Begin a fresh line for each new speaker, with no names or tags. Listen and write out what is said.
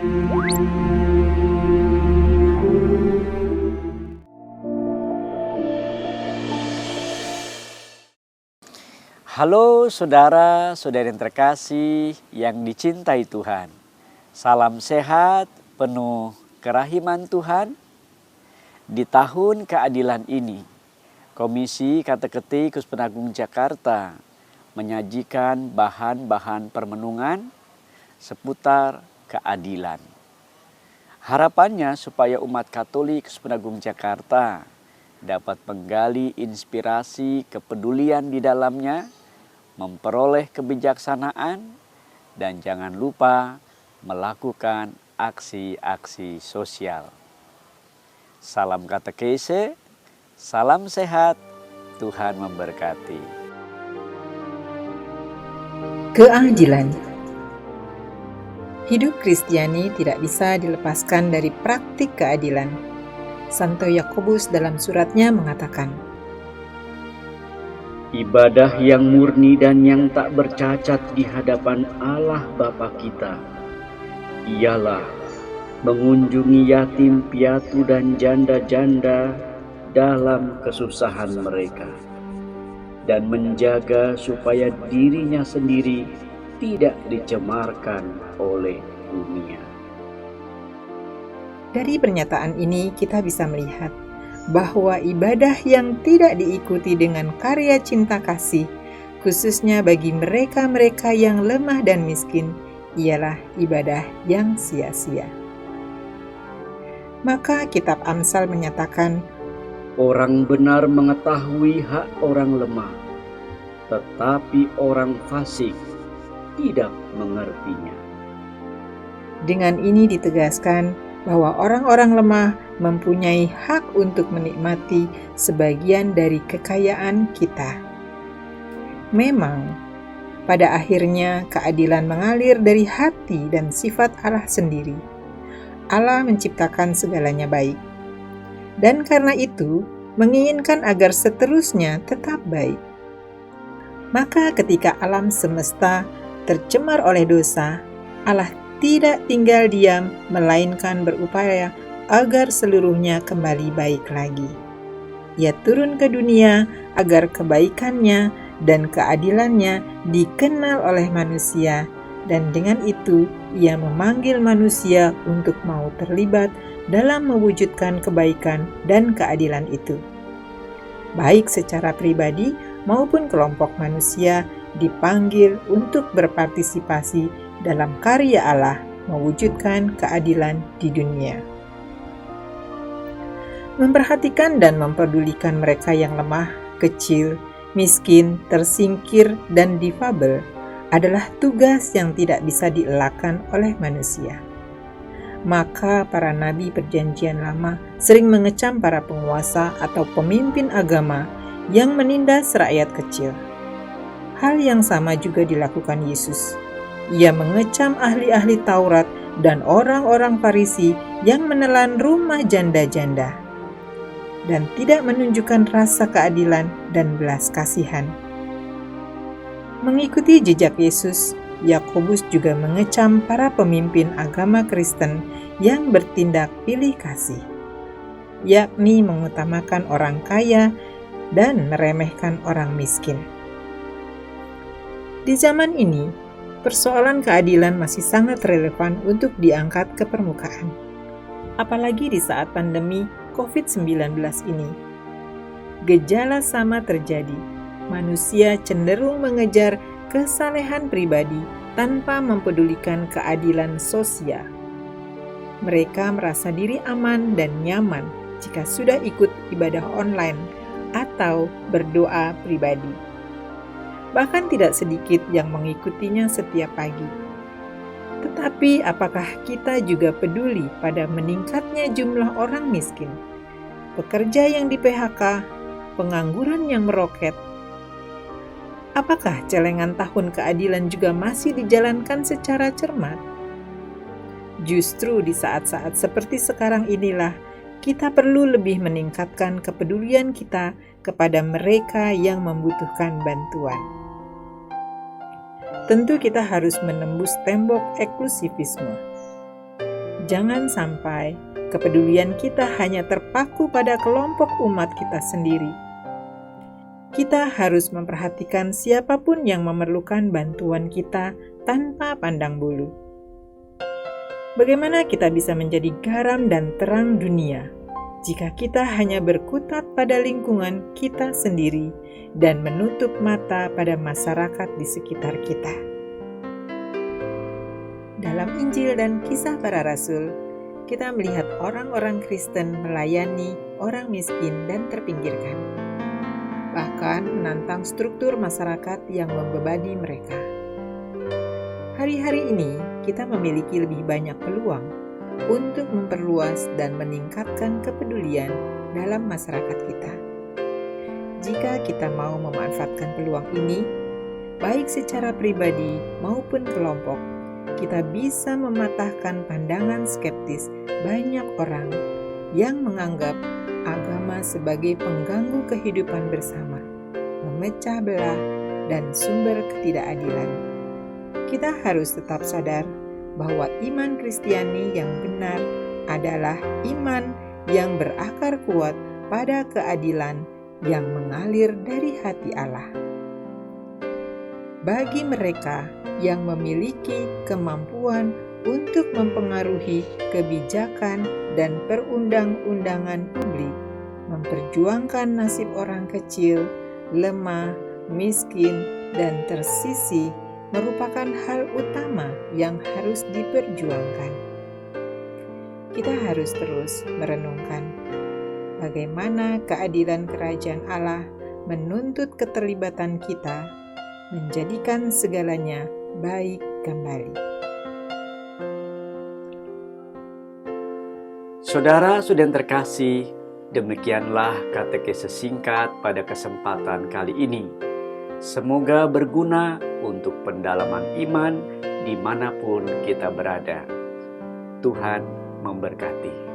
Halo saudara-saudari yang terkasih yang dicintai Tuhan. Salam sehat, penuh kerahiman Tuhan. Di tahun keadilan ini, Komisi Kateketi Kuspen Agung Jakarta menyajikan bahan-bahan permenungan seputar keadilan. Harapannya supaya umat Katolik Kuspen Agung Jakarta dapat menggali inspirasi kepedulian di dalamnya, memperoleh kebijaksanaan, dan jangan lupa melakukan aksi-aksi sosial. Salam katekese, salam sehat, Tuhan memberkati.
Keadilan. Hidup Kristiani tidak bisa dilepaskan dari praktik keadilan. Santo Yakobus dalam suratnya mengatakan,
Ibadah yang murni dan yang tak bercacat di hadapan Allah Bapa kita ialah mengunjungi yatim piatu dan janda-janda dalam kesusahan mereka dan menjaga supaya dirinya sendiri tidak dicemarkan oleh dunia.
Dari pernyataan ini kita bisa melihat bahwa ibadah yang tidak diikuti dengan karya cinta kasih, khususnya bagi mereka-mereka yang lemah dan miskin, ialah ibadah yang sia-sia. Maka kitab Amsal menyatakan,
Orang benar mengetahui hak orang lemah, tetapi orang fasik tidak mengertinya.
dengan ini ditegaskan bahwa orang-orang lemah mempunyai hak untuk menikmati sebagian dari kekayaan kita. Memang, pada akhirnya keadilan mengalir dari hati dan sifat Allah sendiri. Allah menciptakan segalanya baik, dan karena itu menginginkan agar seterusnya tetap baik. Maka ketika alam semesta tercemar oleh dosa, Allah tidak tinggal diam, melainkan berupaya agar seluruhnya kembali baik lagi. Ia turun ke dunia agar kebaikannya dan keadilannya dikenal oleh manusia, dan dengan itu ia memanggil manusia untuk mau terlibat dalam mewujudkan kebaikan dan keadilan itu. Baik secara pribadi maupun kelompok manusia dipanggil untuk berpartisipasi dalam karya Allah mewujudkan keadilan di dunia. Memperhatikan dan mempedulikan mereka yang lemah, kecil, miskin, tersingkir, dan difabel adalah tugas yang tidak bisa dielakkan oleh manusia. Maka para nabi Perjanjian Lama sering mengecam para penguasa atau pemimpin agama yang menindas rakyat kecil. Hal yang sama juga dilakukan Yesus. Ia mengecam ahli-ahli Taurat dan orang-orang Farisi yang menelan rumah janda-janda dan tidak menunjukkan rasa keadilan dan belas kasihan. Mengikuti jejak Yesus, Yakobus juga mengecam para pemimpin agama Kristen yang bertindak pilih kasih, yakni mengutamakan orang kaya dan meremehkan orang miskin. Di zaman ini, persoalan keadilan masih sangat relevan untuk diangkat ke permukaan. Apalagi di saat pandemi COVID-19 ini. Gejala sama terjadi. Manusia cenderung mengejar kesalehan pribadi tanpa mempedulikan keadilan sosial. Mereka merasa diri aman dan nyaman jika sudah ikut ibadah online atau berdoa pribadi. Bahkan tidak sedikit yang mengikutinya setiap pagi. Tetapi apakah kita juga peduli pada meningkatnya jumlah orang miskin, pekerja yang di-PHK, pengangguran yang meroket? Apakah celengan tahun keadilan juga masih dijalankan secara cermat? Justru di saat-saat seperti sekarang inilah kita perlu lebih meningkatkan kepedulian kita kepada mereka yang membutuhkan bantuan. Tentu kita harus menembus tembok eksklusivisme. Jangan sampai kepedulian kita hanya terpaku pada kelompok umat kita sendiri. Kita harus memperhatikan siapapun yang memerlukan bantuan kita tanpa pandang bulu. Bagaimana kita bisa menjadi garam dan terang dunia jika kita hanya berkutat pada lingkungan kita sendiri dan menutup mata pada masyarakat di sekitar kita? Dalam Injil dan Kisah Para Rasul, kita melihat orang-orang Kristen melayani orang miskin dan terpinggirkan, bahkan menantang struktur masyarakat yang membebani mereka. Hari-hari ini kita memiliki lebih banyak peluang untuk memperluas dan meningkatkan kepedulian dalam masyarakat kita. Jika kita mau memanfaatkan peluang ini, baik secara pribadi maupun kelompok, kita bisa mematahkan pandangan skeptis banyak orang yang menganggap agama sebagai pengganggu kehidupan bersama, memecah belah, dan sumber ketidakadilan. Kita harus tetap sadar bahwa iman Kristiani yang benar adalah iman yang berakar kuat pada keadilan yang mengalir dari hati Allah. Bagi mereka yang memiliki kemampuan untuk mempengaruhi kebijakan dan perundang-undangan publik, memperjuangkan nasib orang kecil, lemah, miskin, dan tersisih merupakan hal utama yang harus diperjuangkan. Kita harus terus merenungkan bagaimana keadilan kerajaan Allah menuntut keterlibatan kita, menjadikan segalanya baik kembali.
Saudara-saudara yang terkasih, demikianlah katekese singkat pada kesempatan kali ini. Semoga berguna untuk pendalaman iman dimanapun kita berada. Tuhan memberkati.